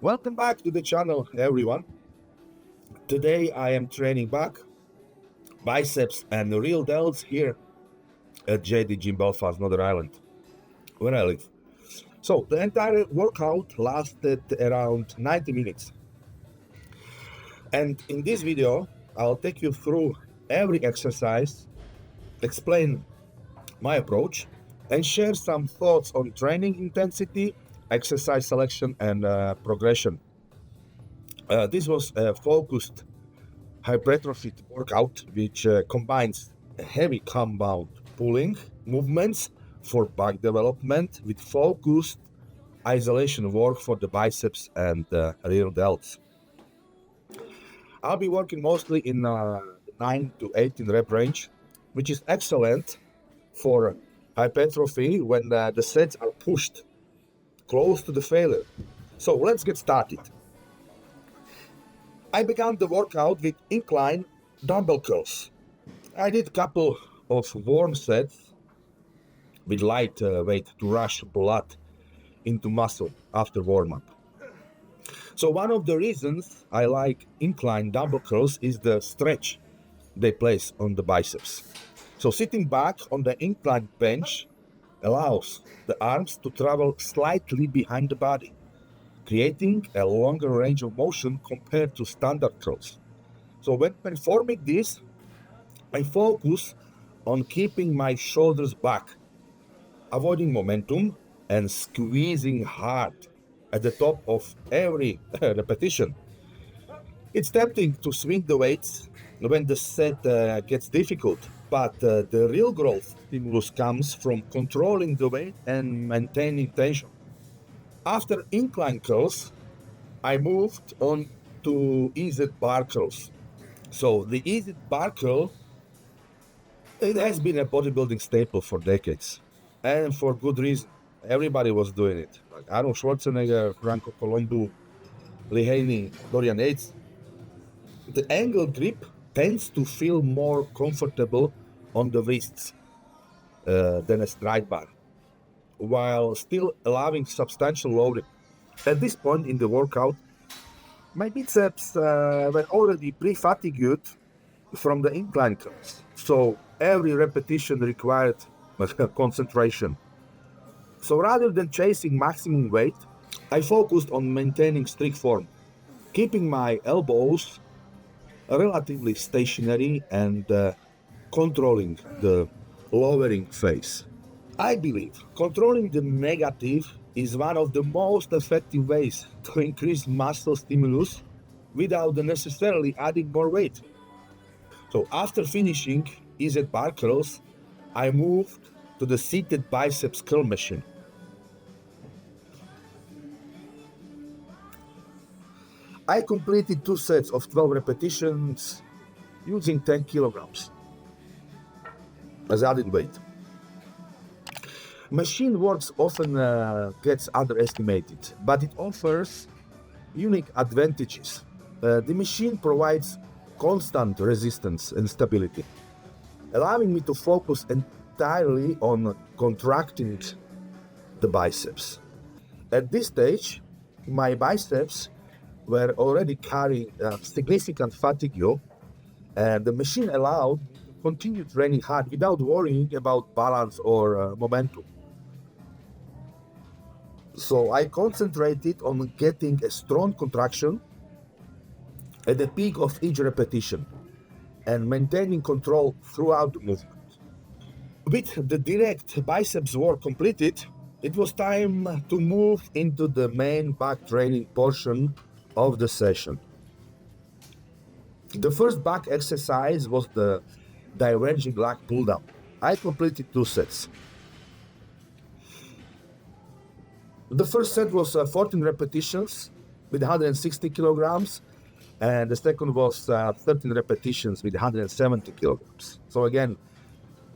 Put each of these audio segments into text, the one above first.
Welcome back to the channel, everyone. Today I am training back, biceps and real delts here at JD Gym Belfast, Northern Ireland, where I live. So the entire workout lasted around 90 minutes. And in this video, I'll take you through every exercise, explain my approach, and share some thoughts on training intensity, exercise selection, and progression. This was a focused hypertrophy workout which combines heavy compound pulling movements for back development with focused isolation work for the biceps and rear delts. I'll be working mostly in 9 to 18 rep range, which is excellent for hypertrophy when the sets are pushed close to the failure. So let's get started. I began the workout with incline dumbbell curls. I did a couple of warm sets with light weight to rush blood into muscle after warm-up. So one of the reasons I like incline dumbbell curls is the stretch they place on the biceps. So sitting back on the incline bench allows the arms to travel slightly behind the body, creating a longer range of motion compared to standard curls. So when performing this, I focus on keeping my shoulders back, avoiding momentum and squeezing hard at the top of every repetition. It's tempting to swing the weights when the set gets difficult, but the real growth stimulus comes from controlling the weight and maintaining tension. After incline curls, I moved on to easy bar curls. So the easy bar curl, it has been a bodybuilding staple for decades, and for good reason. Everybody was doing it. Like Arnold Schwarzenegger, Franco Colombo, Lee Haney, Dorian Yates. The angle grip tends to feel more comfortable on the wrists than a stride bar, while still allowing substantial loading. At this point in the workout, my biceps were already pre-fatigued from the incline curls, so every repetition required concentration. So rather than chasing maximum weight, I focused on maintaining strict form, keeping my elbows relatively stationary and controlling the lowering phase. I believe controlling the negative is one of the most effective ways to increase muscle stimulus without necessarily adding more weight. So after finishing easy bar curls, I moved to the seated biceps curl machine. I completed 2 sets of 12 repetitions using 10 kilograms as added weight. Machine works often gets underestimated, but it offers unique advantages. The machine provides constant resistance and stability, allowing me to focus entirely on contracting the biceps. At this stage, my biceps were already carrying significant fatigue, and the machine allowed me to continue training hard without worrying about balance or momentum. So I concentrated on getting a strong contraction at the peak of each repetition and maintaining control throughout the movement. With the direct biceps work completed, it was time to move into the main back training portion of the session. The first back exercise was the Diverging Lat Pulldown. I completed 2 sets. The first set was 14 repetitions with 160 kilograms, and the second was 13 repetitions with 170 kilograms. So again,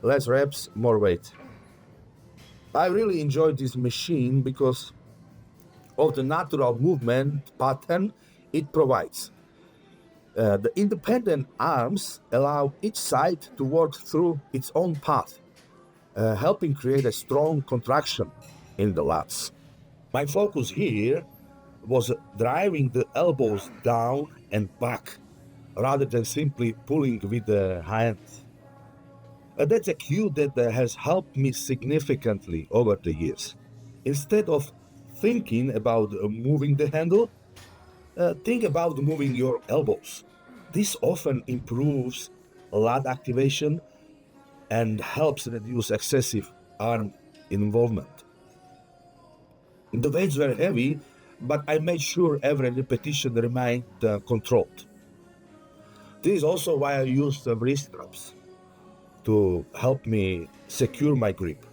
less reps, more weight. I really enjoyed this machine because of the natural movement pattern it provides. The independent arms allow each side to work through its own path, helping create a strong contraction in the lats. My focus here was driving the elbows down and back rather than simply pulling with the hands. That's a cue that has helped me significantly over the years. Instead of thinking about moving the handle, think about moving your elbows. This often improves lat activation and helps reduce excessive arm involvement. The weights were heavy, but I made sure every repetition remained controlled. This is also why I use wrist straps to help me secure my grip.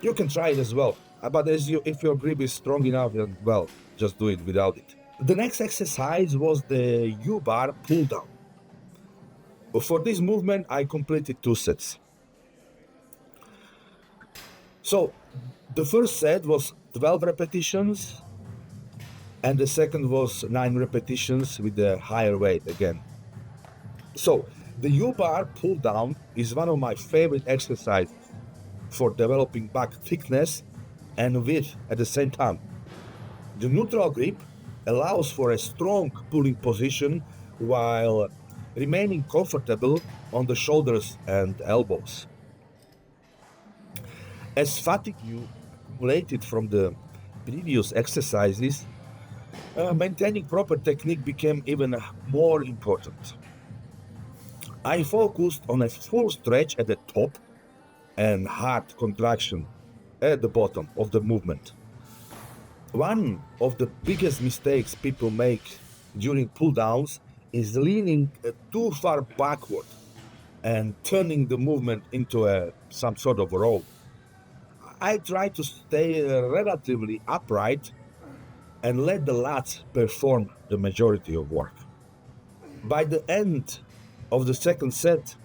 You can try it as well, but if your grip is strong enough, then, well, just do it without it. The next exercise was the U-bar pull down. For this movement, I completed 2 sets. So the first set was 12 repetitions, and the second was 9 repetitions with the higher weight again. So the U-bar pull down is one of my favorite exercises for developing back thickness and width at the same time. The neutral grip allows for a strong pulling position while remaining comfortable on the shoulders and elbows. As fatigue accumulated from the previous exercises, maintaining proper technique became even more important. I focused on a full stretch at the top and hard contraction at the bottom of the movement. One of the biggest mistakes people make during pull downs is leaning too far backward and turning the movement into some sort of roll. I try to stay relatively upright and let the lats perform the majority of work. By the end of the second set,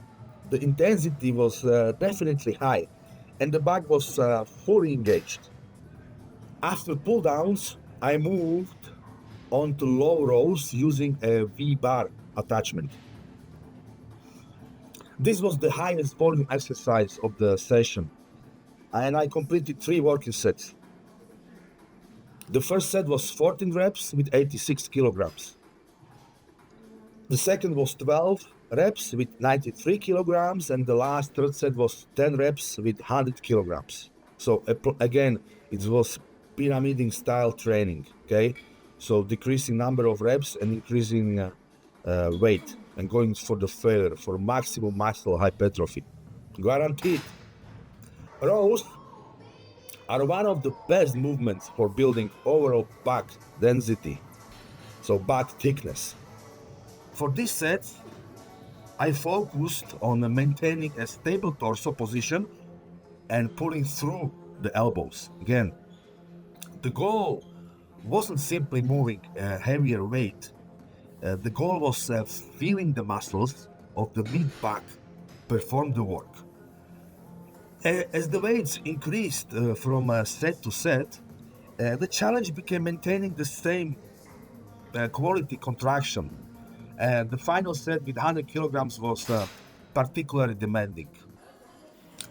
the intensity was definitely high and the back was fully engaged. After pull downs, I moved on to low rows using a V-bar attachment. This was the highest volume exercise of the session, and I completed 3 working sets. The first set was 14 reps with 86 kilograms. The second was 12 reps with 93 kilograms, and the last third set was 10 reps with 100 kilograms. So again, it was pyramiding style training, okay? So decreasing number of reps and increasing weight and going for the failure, for maximum muscle hypertrophy. Guaranteed. Rows are one of the best movements for building overall back density, so back thickness. For this set, I focused on maintaining a stable torso position and pulling through the elbows. Again, the goal wasn't simply moving a heavier weight. The goal was feeling the muscles of the mid-back perform the work. As the weights increased from set to set, the challenge became maintaining the same quality contraction. And the final set with 100 kilograms was particularly demanding.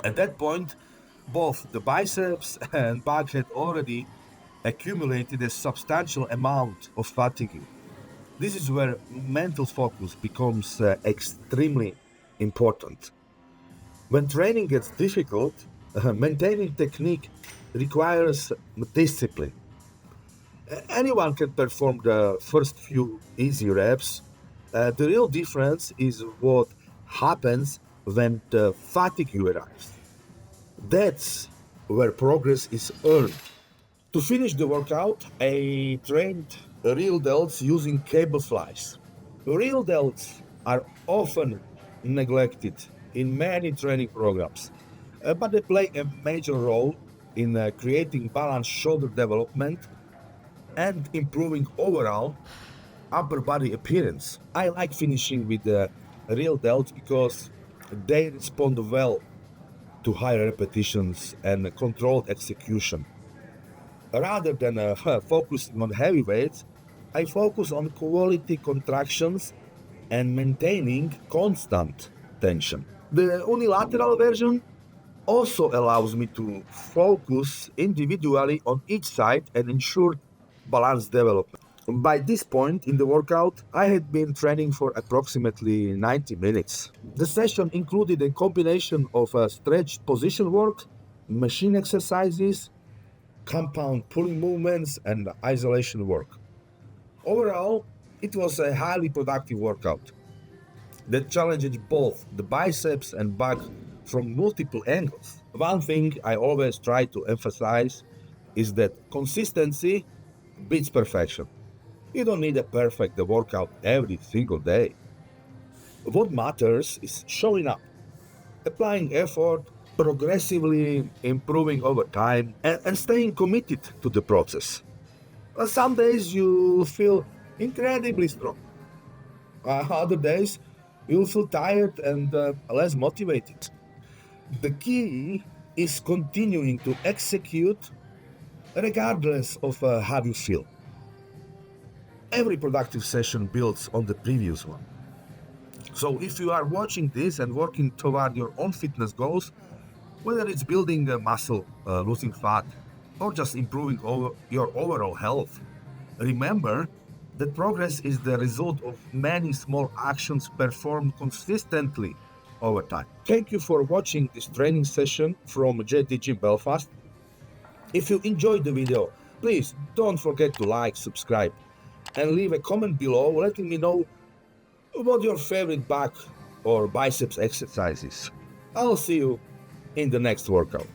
At that point, both the biceps and back had already accumulated a substantial amount of fatigue. This is where mental focus becomes extremely important. When training gets difficult, maintaining technique requires discipline. Anyone can perform the first few easy reps. The real difference is what happens when the fatigue arrives. That's where progress is earned. To finish the workout, I trained real delts using cable flies. Real delts are often neglected in many training programs, but they play a major role in creating balanced shoulder development and improving overall upper body appearance. I like finishing with the real delts because they respond well to higher repetitions and controlled execution. Rather than focusing on heavy weights, I focus on quality contractions and maintaining constant tension. The unilateral version also allows me to focus individually on each side and ensure balanced development. By this point in the workout, I had been training for approximately 90 minutes. The session included a combination of stretch position work, machine exercises, compound pulling movements, and isolation work. Overall, it was a highly productive workout that challenged both the biceps and back from multiple angles. One thing I always try to emphasize is that consistency beats perfection. You don't need a perfect workout every single day. What matters is showing up, applying effort, progressively improving over time, and staying committed to the process. Some days you feel incredibly strong. Other days you feel tired and less motivated. The key is continuing to execute regardless of how you feel. Every productive session builds on the previous one. So if you are watching this and working toward your own fitness goals, whether it's building a muscle, losing fat, or just improving your overall health, remember that progress is the result of many small actions performed consistently over time. Thank you for watching this training session from JDG Belfast. If you enjoyed the video, please don't forget to like, subscribe, and leave a comment below letting me know what your favorite back or biceps exercise is. I'll see you in the next workout.